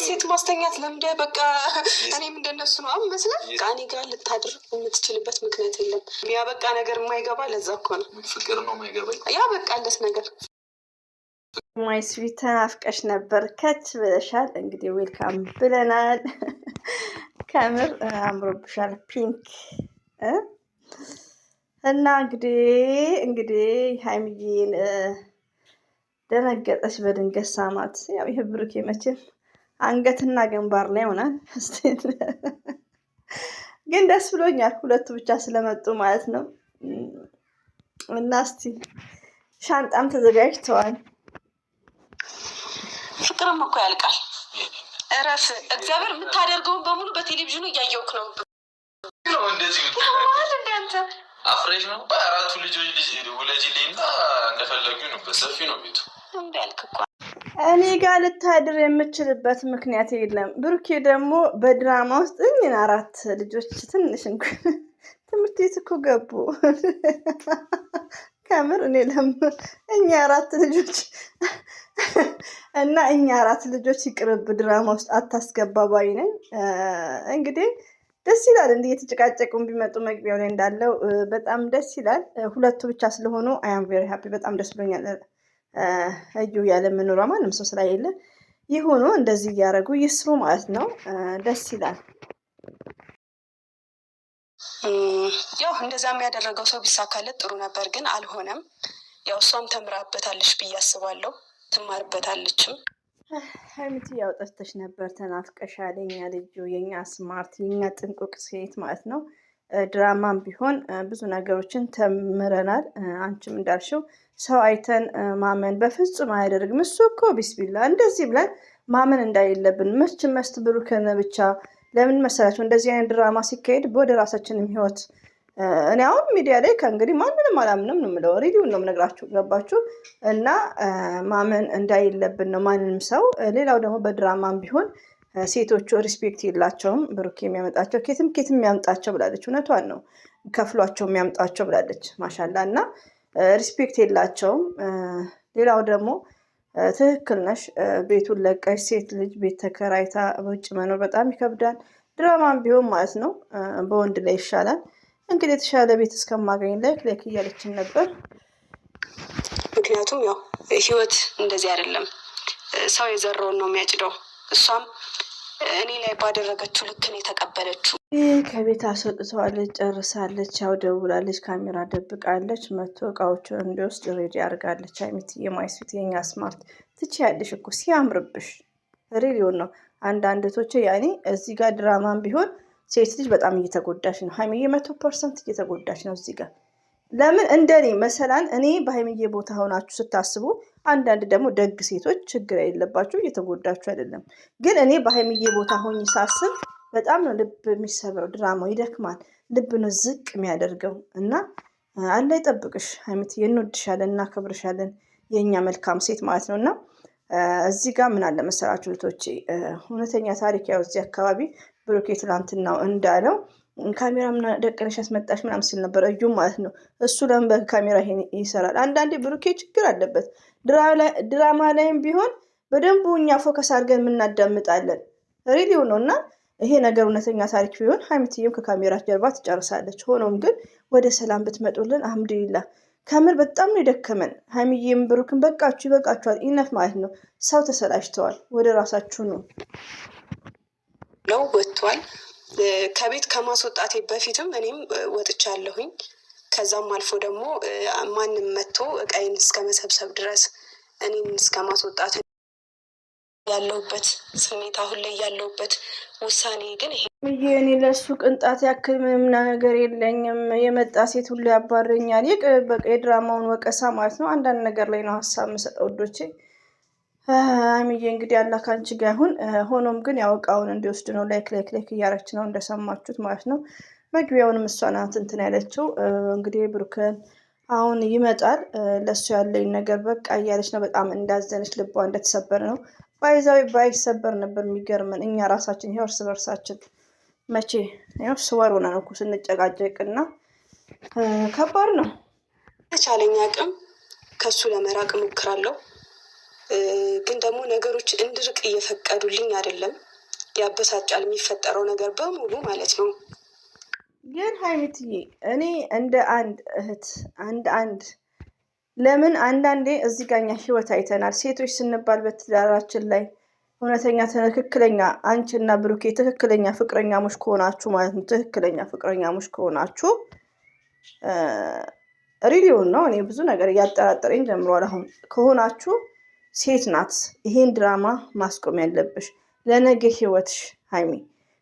ሴት ማስተኛት ለምደ በቃ እኔም እንደነሱ ነው መስለ ቃኒ ጋር ልታድር የምትችልበት ምክንያት የለም። ያበቃ ነገር የማይገባ ለዛ እኮ ነው ፍቅር ነው የማይገባ ያበቃለት ነገር። ማይ ስዊት ተናፍቀሽ ነበር ከች ብለሻል። እንግዲህ ዌልካም ብለናል። ከምር አምሮብሻል ፒንክ እና እንግዲህ ሀይሚዬን ደነገጠች በድንገት ሳማት። ያው ይሄ ብሩኬ መቼም አንገትና ግንባር ላይ ሆናል። ግን ደስ ብሎኛል ሁለቱ ብቻ ስለመጡ ማለት ነው። እና እስቲ ሻንጣም ተዘጋጅተዋል። ፍቅርም እኮ ያልቃል። እረፍ እግዚአብሔር የምታደርገውን በሙሉ በቴሌቪዥኑ እያየውክ ነው። እንደዚህ አንተ አፍሬሽ ነው። በአራቱ ልጆች ውለጂልኝና እንደፈለጉ ነው። በሰፊ ነው ቤቱ እንዳልክ እኮ እኔ ጋር ልታድር የምችልበት ምክንያት የለም። ብሩኬ ደግሞ በድራማ ውስጥ እኝን አራት ልጆች ትንሽ እንኳን ትምህርት ቤት እኮ ገቡ። ከምር እኔ እኛ አራት ልጆች እና እኛ አራት ልጆች ይቅርብ ድራማ ውስጥ አታስገባ ባይ ነኝ። እንግዲህ ደስ ይላል እንዲህ የተጨቃጨቁን ቢመጡ መግቢያው ላይ እንዳለው በጣም ደስ ይላል። ሁለቱ ብቻ ስለሆኑ አይ አም ቬሪ ሃፒ በጣም ደስ ብሎኛል። እዩ ያለ መኖሯ ማንም ሰው ስላየለ ይሁኑ እንደዚህ እያደረጉ ይስሩ ማለት ነው። ደስ ይላል። ያው እንደዛ የሚያደረገው ሰው ቢሳካለት ጥሩ ነበር፣ ግን አልሆነም። ያው እሷም ተምራበታለች ብዬ አስባለሁ፣ ትማርበታለችም። ሀይሚቲ ያው ጠፍተሽ ነበር፣ ተናፍቀሻል። የኛ ልጁ፣ የኛ ስማርት፣ የኛ ጥንቁቅ ሴት ማለት ነው። ድራማም ቢሆን ብዙ ነገሮችን ተምረናል። አንቺም እንዳልሽው ሰው አይተን ማመን በፍጹም አያደርግም። እሱ እኮ ቢስሚላ እንደዚህ ብለን ማመን እንዳይለብን መስት ብሩክን ብቻ ለምን መሰላችሁ እንደዚህ አይነት ድራማ ሲካሄድ ወደ ራሳችንም ህይወት እኔ አሁን ሚዲያ ላይ ከእንግዲህ ማንንም አላምንም ነው የምለው። ሬዲዮን ነው የምነግራችሁ፣ ገባችሁ? እና ማመን እንዳይለብን ነው ማንንም ሰው። ሌላው ደግሞ በድራማም ቢሆን ሴቶቹ ሪስፔክት የላቸውም። ብሩክ የሚያመጣቸው ኬትም የሚያምጣቸው ብላለች። እውነቷን ነው፣ ከፍሏቸው የሚያምጣቸው ብላለች። ማሻላ እና ሪስፔክት የላቸውም። ሌላው ደግሞ ትክክል ነሽ። ቤቱን ለቀሽ ሴት ልጅ ቤት ተከራይታ በውጭ መኖር በጣም ይከብዳል። ድራማም ቢሆን ማለት ነው በወንድ ላይ ይሻላል። እንግዲህ የተሻለ ቤት እስከማገኝ ላይክ እያለችን ነበር። ምክንያቱም ያው ህይወት እንደዚህ አይደለም፣ ሰው የዘራውን ነው የሚያጭደው። እሷም እኔ ላይ ባደረገችው ልክ ነው የተቀበለችው። ከቤት አስወጥተዋለች፣ ጨርሳለች። ያው ደውላለች፣ ካሜራ ደብቃለች። መቶ እቃዎቹን እንዲወስድ ሬዲ አድርጋለች። ሀይሚት የማይስፊት የኛ ስማርት ትችያለሽ እኮ ሲያምርብሽ ሬዲዮን ነው። አንዳንድ ቶቼ ያኔ እዚህ ጋር ድራማም ቢሆን ሴት ልጅ በጣም እየተጎዳች ነው። ሀይሚዬ 100% እየተጎዳች ነው እዚህ ጋር። ለምን እንደኔ መሰላን እኔ በሀይሚዬ ቦታ ሆናችሁ ስታስቡ፣ አንዳንድ ደግሞ ደግ ሴቶች ችግር የሌለባችሁ እየተጎዳችሁ አይደለም። ግን እኔ በሀይሚዬ ቦታ ሆኜ ሳስብ በጣም ነው ልብ የሚሰብረው። ድራማው ይደክማል፣ ልብ ነው ዝቅ የሚያደርገው። እና አላ ይጠብቅሽ ሀይሚዬ፣ እንወድሻለን፣ እናከብርሻለን፣ የእኛ መልካም ሴት ማለት ነው። እና እዚህ ጋር ምን አለ መሰላችሁ ልቶቼ፣ እውነተኛ ታሪክ ያው እዚህ አካባቢ ብሩኬ ትላንትናው እንዳለው ካሜራ ደቀነሽ ያስመጣሽ ምናምን ሲል ነበር እዩ ማለት ነው። እሱ ለምን በካሜራ ይሄን ይሰራል? አንዳንዴ ብሩኬ ችግር አለበት። ድራማ ላይም ቢሆን በደንቡ እኛ ፎከስ አድርገን የምናዳምጣለን። ሬዲዮ ነው እና ይሄ ነገር እውነተኛ ታሪክ ቢሆን ሀይሚትዬም ከካሜራ ጀርባ ትጨርሳለች። ሆኖም ግን ወደ ሰላም ብትመጡልን አልሐምዱሊላህ። ከምር በጣም ነው የደከመን። ሀይሚዬም ብሩክን በቃችሁ ይበቃችኋል፣ ኢነፍ ማለት ነው። ሰው ተሰላችተዋል፣ ወደ ራሳችሁ ነው ወጥቷል። ከቤት ከማስወጣቴ በፊትም እኔም ወጥቻለሁኝ። ከዛም አልፎ ደግሞ ማንም መጥቶ እቃይን እስከ መሰብሰብ ድረስ እኔን እስከ ማስወጣት ያለሁበት ስሜት፣ አሁን ላይ ያለሁበት ውሳኔ ግን ይሄ እኔ ለሱ ቅንጣት ያክል ምንም ነገር የለኝም። የመጣ ሴት ሁሉ ያባረኛል። በቃ የድራማውን ወቀሳ ማለት ነው። አንዳንድ ነገር ላይ ነው ሀሳብ የምሰጠው ወዶቼ። ሀይሚዬ እንግዲህ አላህ ካንቺ ጋር ይሁን። ሆኖም ግን ያው እቃውን እንዲወስድ ነው ላይክ እያረች ነው እንደሰማችሁት ማለት ነው። መግቢያውንም እሷ ናት እንትን ያለችው። እንግዲህ ብሩክን አሁን ይመጣል። ለእሱ ያለኝ ነገር በቃ እያለች ነው። በጣም እንዳዘነች ልቧ እንደተሰበረ ነው። ባይዛዊ ባይሰበር ነበር የሚገርመን እኛ ራሳችን ይኸው እርስ በርሳችን መቼ ያው ስወር ሆነ ነው እኮ ስንጨቃጨቅና ከባድ ነው። ተቻለኝ አቅም ከሱ ለመራቅ እሞክራለሁ። ግን ደግሞ ነገሮች እንድርቅ እየፈቀዱልኝ አይደለም። ያበሳጫል የሚፈጠረው ነገር በሙሉ ማለት ነው። ግን ሀይሚትዬ እኔ እንደ አንድ እህት አንድ ለምን አንዳንዴ እዚህ ጋኛ ህይወት አይተናል። ሴቶች ስንባል በትዳራችን ላይ እውነተኛ ትክክለኛ አንቺና ብሩኬ ትክክለኛ ፍቅረኛሞች ከሆናችሁ ማለት ነው። ትክክለኛ ፍቅረኛሞች ከሆናችሁ ሪሊውን ነው። እኔ ብዙ ነገር እያጠራጠረኝ ጀምሯል። አሁን ከሆናችሁ ሴት ናት ይሄን ድራማ ማስቆም ያለብሽ። ለነገ ህይወትሽ ሀይሚ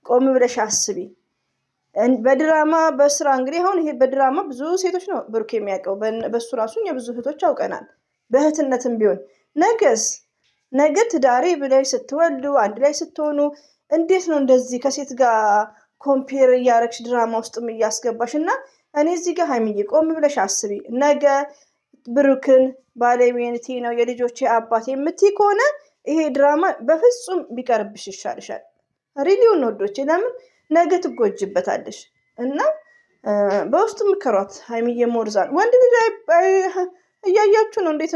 ቆም ብለሽ አስቢ። በድራማ በስራ እንግዲህ አሁን ይሄ በድራማ ብዙ ሴቶች ነው ብሩክ የሚያውቀው። በሱ ራሱ የብዙ እህቶች አውቀናል። በእህትነትም ቢሆን ነገ ትዳሬ ብላይ ስትወልዱ አንድ ላይ ስትሆኑ እንዴት ነው እንደዚህ ከሴት ጋር ኮምፔር እያረግሽ ድራማ ውስጥም እያስገባሽ? እና እኔ እዚህ ጋር ሀይሚዬ ቆም ብለሽ አስቢ። ነገ ብሩክን ባለቤቴ ነው የልጆቼ አባት የምትይ ከሆነ ይሄ ድራማ በፍጹም ቢቀርብሽ ይሻልሻል። ሪሊውን ወዶቼ ለምን ነገ ትጎጅበታለሽ። እና በውስጥ ምከሯት ሀይሚዬ ሞርዛን። ወንድ ልጅ እያያችሁ ነው እንዴት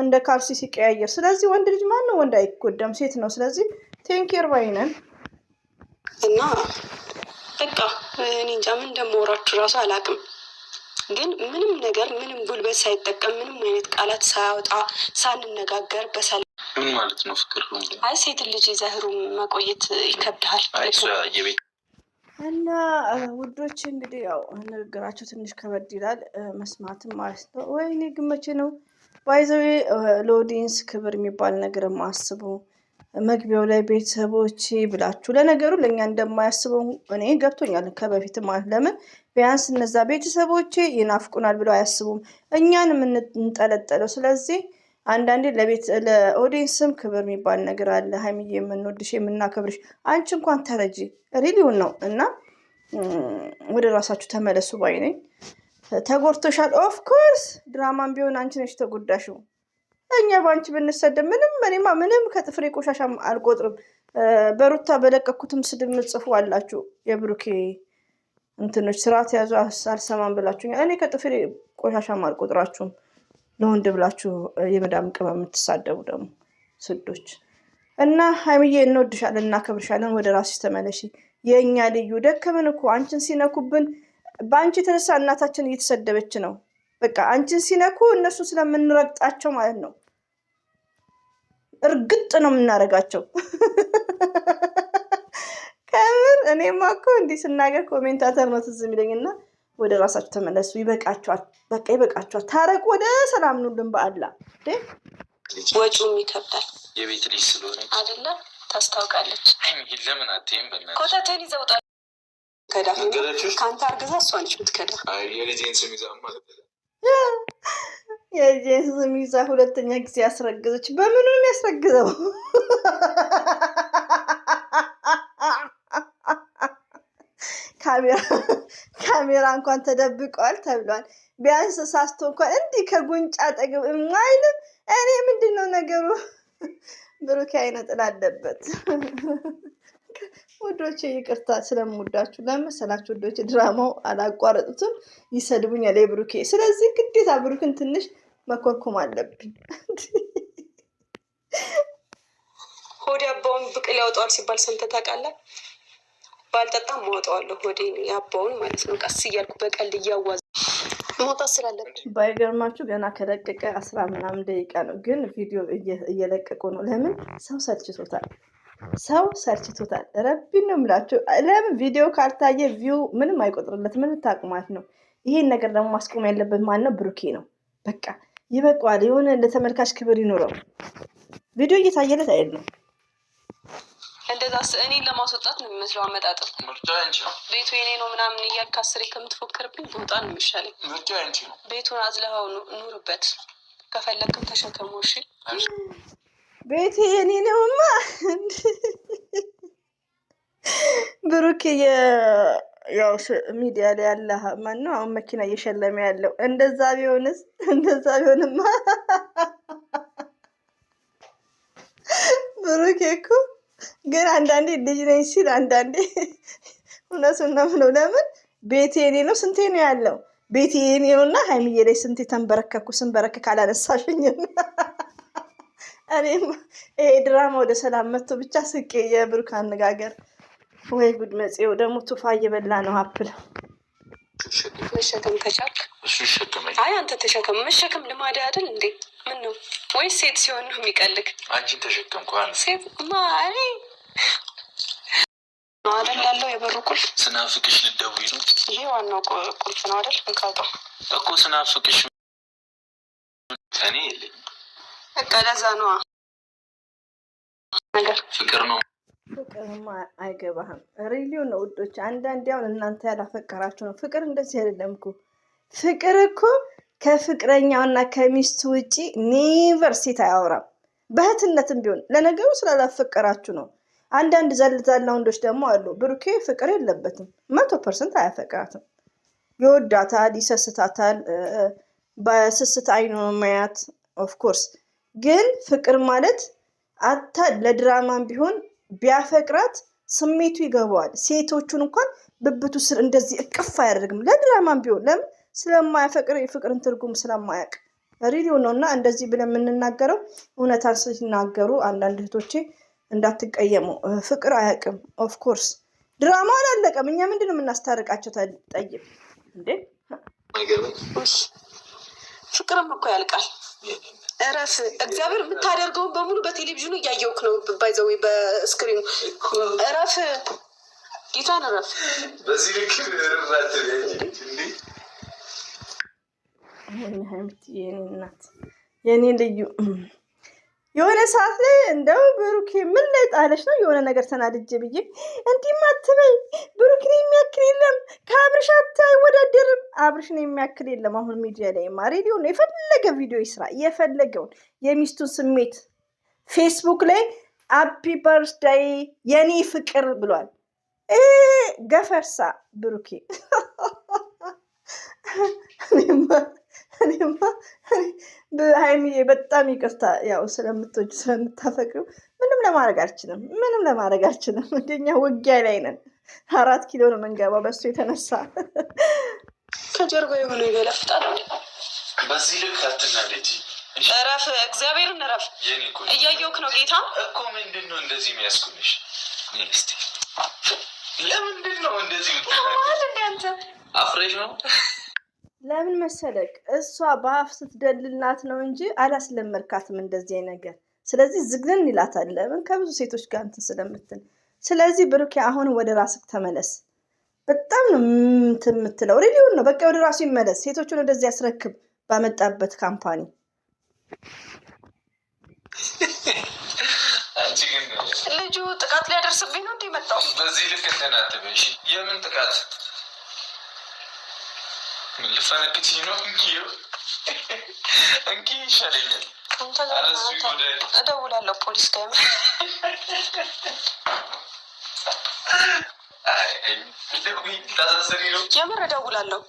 እንደ ካልሲ ሲቀያየር። ስለዚህ ወንድ ልጅ ማን ነው? ወንድ አይጎዳም፣ ሴት ነው። ስለዚህ ቴንኬር ባይነን እና በቃ እኔ እንጃ ምን እንደማወራችሁ እራሱ አላውቅም። ግን ምንም ነገር ምንም ጉልበት ሳይጠቀም ምንም አይነት ቃላት ሳያወጣ ሳንነጋገር በሰላም ምን ማለት ነው ፍቅር? አይ ሴት ልጅ ዘህሩ መቆየት ይከብድሃል። እና ውዶች እንግዲህ ያው ንግግራቸው ትንሽ ከበድ ይላል መስማትም ማለት ነው። ወይኔ ግመቼ ነው ባይዘዌ ለኦዲየንስ ክብር የሚባል ነገር አስቡ። መግቢያው ላይ ቤተሰቦች ብላችሁ ለነገሩ ለእኛ እንደማያስበው እኔ ገብቶኛል ከበፊት ማለት። ለምን ቢያንስ እነዛ ቤተሰቦቼ ይናፍቁናል ብለው አያስቡም፣ እኛን የምንጠለጠለው። ስለዚህ አንዳንዴ ለኦዲየንስም ክብር የሚባል ነገር አለ። ሀይሚዬ የምንወድሽ የምናከብርሽ፣ አንቺ እንኳን ተረጂ ሪሊውን ነው። እና ወደ ራሳችሁ ተመለሱ ባይ ነኝ። ተጎድቶሻል። ኦፍኮርስ ድራማም ቢሆን አንቺ ነሽ ተጎዳሽው። እኛ በአንቺ ብንሰደብ ምንም ከጥፍሬ ቆሻሻ አልቆጥርም። በሩታ በለቀኩትም ስድብ ምጽፉ አላችሁ የብሩኬ እንትኖች ስርዓት ያዙ አልሰማም ብላችሁ። እኔ ከጥፍሬ ቆሻሻም አልቆጥራችሁም። ለወንድ ብላችሁ የመዳም ቅመም የምትሳደቡ ደግሞ ስዶች። እና ሀይሚዬ እንወድሻለን እናከብርሻለን። ወደ ራስሽ ተመለሺ የእኛ ልዩ። ደከመን እኮ አንቺን ሲነኩብን። በአንቺ የተነሳ እናታችን እየተሰደበች ነው። በቃ አንቺን ሲነኩ እነሱ ስለምንረግጣቸው ማለት ነው። እርግጥ ነው የምናደርጋቸው። ከምር እኔማ እኮ እንዲህ ስናገር ኮሜንታተር ነው ትዝ የሚለኝና ወደ ራሳችሁ ተመለሱ። ይበቃችኋል፣ በቃ ይበቃችኋል። ታረቁ፣ ወደ ሰላም ኑልን። በአላ ወጪውም ይከብዳል። የቤት ልጅ ስለሆነ አይደለ? ታስታውቃለች። ለምን አትይም? ኮተቴን ይዘውጣል። ከአንተ አርግዛ እሷ ነች የምትከዳ። የልጄን ስም ይዛ ማለት የልጄን ስም ይዛ ሁለተኛ ጊዜ ያስረግዘች። በምኑ ነው ያስረግዘው? ካሜራ እንኳን ተደብቀዋል ተብሏል። ቢያንስ ሳስቶ እንኳን እንዲህ ከጉንጫ አጠገብ አይልም። እኔ ምንድን ነው ነገሩ? ብሩኬ አይነጥል አለበት። ውዶቼ ይቅርታ ስለምወዳችሁ ለመሰላችሁ ውዶቼ፣ ድራማው አላቋረጡትም፣ ይሰድቡኛል የብሩኬ። ስለዚህ ግዴታ ብሩክን ትንሽ መኮርኮም አለብኝ። ሆዴ አባውን ብቅል ያወጣዋል ሲባል ሰምተህ ታውቃለህ? ባልጠጣም ማወጣዋለሁ ሆዴ ያባውን ማለት ነው። ቀስ እያልኩ በቀልድ እያዋዝ መውጣት ስላለብኝ። ባይገርማችሁ ገና ከለቀቀ 10 ምናምን ደቂቃ ነው፣ ግን ቪዲዮ እየለቀቁ ነው። ለምን? ሰው ሰልችቶታል። ረቢን ነው የምላችሁ። ለምን ቪዲዮ ካልታየ ቪው ምንም አይቆጥርለት። ምን ታቅማት ነው? ይሄን ነገር ደግሞ ማስቆም ያለበት ማን ነው? ብሩኬ ነው። በቃ ይበቃዋል። የሆነ ለተመልካች ክብር ይኑረው። ቪዲዮ እየታየለት አይደለም። እንደዛ እኔን ለማስወጣት ነው የሚመስለው አመጣጥር። ምርጫ አንቺ ነው። ቤቱ የኔ ነው ምናምን እያልክ አስሬ ከምትፎክርብኝ ቦታ ነው የሚሻለኝ። ምርጫ አንቺ ነው። ቤቱን አዝለኸው ኑርበት፣ ከፈለግክም ተሸከሙ። እሺ ቤቴ የኔ ነውማ። ብሩክ ያው ሚዲያ ላይ ያለ ማነው አሁን መኪና እየሸለመ ያለው? እንደዛ ቢሆንማ ብሩክ እኮ ግን አንዳንዴ ልጅ ነኝ ሲል አንዳንዴ እውነቱን ነው የምለው። ለምን ቤቴ የኔ ነው? ስንቴ ነው ያለው? ቤቴ የኔ ነው እና ሀይሚዬ ላይ ስንቴ ተንበረከኩ። ስንበረከክ አላነሳሽኝም። እኔም ይሄ ድራማ ወደ ሰላም መጥቶ ብቻ ስቄ የብሩክ አነጋገር ወይ ጉድ። መጽሔው ደግሞ ቱፋ እየበላ ነው አፕል። መሸከም ከቻልክ እሱ ይሸከመኝ። አይ አንተ ተሸከም። መሸከም ልማድ አይደል እንዴ? ምን ነው ወይስ ሴት ሲሆን ነው የሚቀልግ? አንቺን ተሸከምኩ። ሴት ማሪ ነው አይደል ያለው የበሩ ቁልፍ። ስናፍቅሽ ልትደውይ ነው? ይሄ ዋናው ቁልፍ ነው አይደል? እንካውጣው እኮ ስናፍቅሽ እኔ የለኝም። በቃ ለዛ ነዋ ነገር ፍቅር ነው። ፍቅርማ አይገባህም። ሪሊዮ ነው ውዶች። አንዳንዴ አሁን እናንተ ያላፈቀራችሁ ነው። ፍቅር እንደዚህ አይደለም እኮ። ፍቅር እኮ ከፍቅረኛውና ከሚስቱ ውጪ ኔቨር ሴት አያወራም። በእህትነትም ቢሆን ለነገሩ ስላላፈቀራችሁ ነው። አንዳንድ ዘልዛላ ወንዶች ደግሞ አሉ። ብሩኬ ፍቅር የለበትም፣ 100% አያፈቅራትም። ይወዳታል፣ ይሰስታታል፣ በስስት አይኑ ማያት። ኦፍኮርስ ግን ፍቅር ማለት አታ ለድራማም ቢሆን ቢያፈቅራት ስሜቱ ይገባዋል። ሴቶቹን እንኳን ብብቱ ስር እንደዚህ እቅፍ አያደርግም። ለድራማም ቢሆን ለምን? ስለማያፈቅር፣ የፍቅርን ትርጉም ስለማያውቅ። ሪሊዮ ነው። እና እንደዚህ ብለን የምንናገረው እውነታን ሲናገሩ አንዳንድ እህቶቼ እንዳትቀየሙ። ፍቅር አያውቅም። ኦፍኮርስ ድራማ አላለቀም። እኛ ምንድን ነው የምናስታርቃቸው? ጠይቅ እንዴ። ፍቅርም እኮ ያልቃል። እረፍ። እግዚአብሔር የምታደርገውን በሙሉ በቴሌቪዥኑ እያየውክ ነው። ባይዘዌ በስክሪኑ እረፍ። ጌታን እረፍ። በዚህ ልክ ራት የኔ እናት የኔ ልዩ የሆነ ሰዓት ላይ እንደው ብሩኬ ምን ላይ ጣለች ነው የሆነ ነገር ተናድጄ ብዬ እንዲህ ማትበይ፣ ብሩክን የሚያክል የለም ከአብርሽ አይወዳደርም። አብርሽን የሚያክል የለም። አሁን ሚዲያ ላይ ሬዲዮ ነው የፈለገ ቪዲዮ ይስራ፣ የፈለገውን የሚስቱን ስሜት ፌስቡክ ላይ ሃፒ በርዝዴይ የኔ ፍቅር ብሏል። ገፈርሳ ብሩኬ ሀይሚዬ በጣም ይቅርታ፣ ያው ስለምትወጁ ስለምታፈቅሩ ምንም ለማድረግ አልችልም። እንደኛ ውጊያ ላይ ነን። 4 ኪሎ ነው የምንገባው በሱ የተነሳ። ከጀርባ የሆነ ይገለፍጣል። በዚህ ልክ አትናደጂ። እረፍ፣ እግዚአብሔርን እረፍ። እያየሁክ ነው ጌታ እኮ። ምንድን ነው እንደዚህ የሚያስኩልሽ? ለምንድን ነው እንደዚህ አንተ አፍሬሽ ነው? ለምን መሰለክ? እሷ በአፍ ስትደልልናት ነው እንጂ አላስለመድካትም እንደዚህ ነገር። ስለዚህ ዝግንን ይላታል። ለምን? ከብዙ ሴቶች ጋር እንትን ስለምትል። ስለዚህ ብሩኬ አሁን ወደ ራስክ ተመለስ። በጣም ነው የምትለው። ሪሊውን ነው በቃ ወደ ራሱ ይመለስ። ሴቶቹን ወደዚህ ያስረክብ ባመጣበት ካምፓኒ። ልጁ ጥቃት ሊያደርስብኝ ነው እንዴ መጣው? በዚህ ልክ እንደናትበሽ። የምን ጥቃት? ልፈነክት ነው እንኪ ይሻለኛል። እደውላለሁ ፖሊስ ጋር። የምር እደውላለሁ።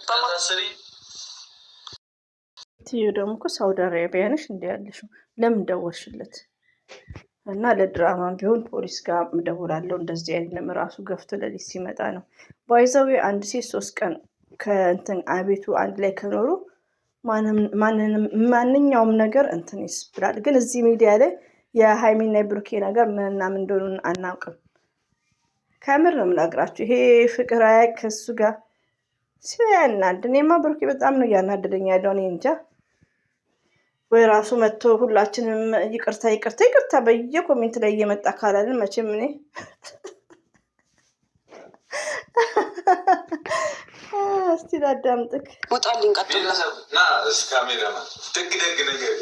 ትዩ ደግሞ እኮ ሳውዲ አረቢያ ነሽ እንዲ ያለሽው፣ ለምን ደወልሽለት? እና ለድራማ ቢሆን ፖሊስ ጋር እደውላለሁ። እንደዚህ አይደለም ራሱ ገፍቶ ለሊት ሲመጣ ነው። ባይዘዌ አንድ ሴት 3 ቀን ከእንትን አቤቱ አንድ ላይ ከኖሩ ማንኛውም ነገር እንትን ይስብላል። ግን እዚህ ሚዲያ ላይ የሀይሚና የብሩኬ ነገር ምንና ምን እንደሆኑ አናውቅም። ከምር ነው የምናግራችሁ። ይሄ ፍቅር አያውቅ ከሱ ጋር ሲያናድ። እኔማ ብሩኬ በጣም ነው እያናደደኝ ያለው። እኔ እንጃ ወይ ራሱ መጥቶ ሁላችንም ይቅርታ በየኮሜንት ላይ እየመጣ ካላልን መቼም እኔ እስቲ ላዳምጥክ። ውጣልኝ። ቀጥልና ካሜራማን ደግ ነገር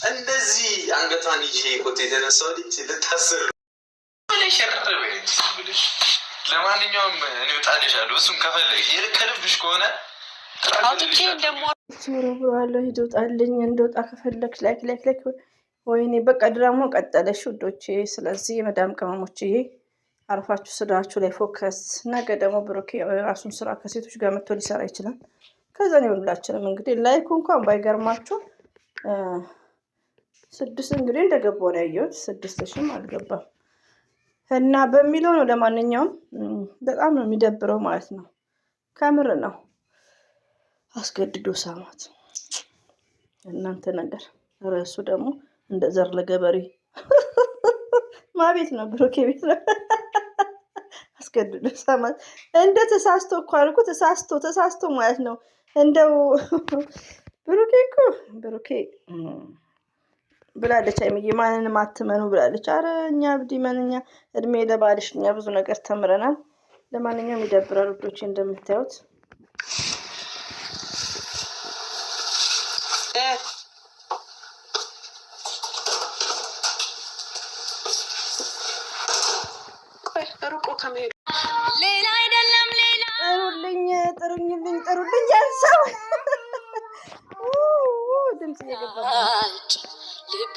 እንደዚህ አንገቷን ይዤ ኮቴ የተነሳው ልጅ ልታስር ለማንኛውም እኔ እወጣልሻለሁ። እሱም ከፈለግሽ ከልብሽ ከሆነ አውጥቼ እንደሞረብረዋለሁ። ሂድ ውጣልኝ። እንደወጣ ከፈለግሽ ላይክ። ወይኔ በቃ ድራማው ቀጠለሽ ውዶቼ። ስለዚህ የመዳም ቅመሞችዬ አርፋችሁ ስራችሁ ላይ ፎከስ። ነገ ደግሞ ብሩኬ የራሱን ስራ ከሴቶች ጋር መጥቶ ሊሰራ ይችላል። ከዛ ነው ሁላችንም እንግዲህ ላይኩ እንኳን ባይገርማችሁ 6 እንግዲህ እንደገባው ነው ያየሁት። 6,000 አልገባም እና በሚለው ነው። ለማንኛውም በጣም ነው የሚደብረው ማለት ነው። ከምር ነው አስገድዶ ሳማት እናንተ ነገር። ርዕሱ ደግሞ እንደ ዘር ለገበሬ ማቤት ነው ብሩኬ ቤት ነው አስገድዶ ሰማት። እንደ ተሳስቶ እኮ አልኩ ተሳስቶ ማለት ነው። እንደው ብሩኬ እኮ ብሩኬ ብላለች አይምዬ ማንንም አትመኑ ብላለች። አረ እኛ ብዲመን እኛ እድሜ ለባልሽ እኛ ብዙ ነገር ተምረናል። ለማንኛውም ይደብራል ውዶቼ እንደምታዩት ሩቆ ከመሄዱ ሌላ አይደለም ሌላ ጥሩልኝ ያንሳው ድምጽ እየገባ ልብ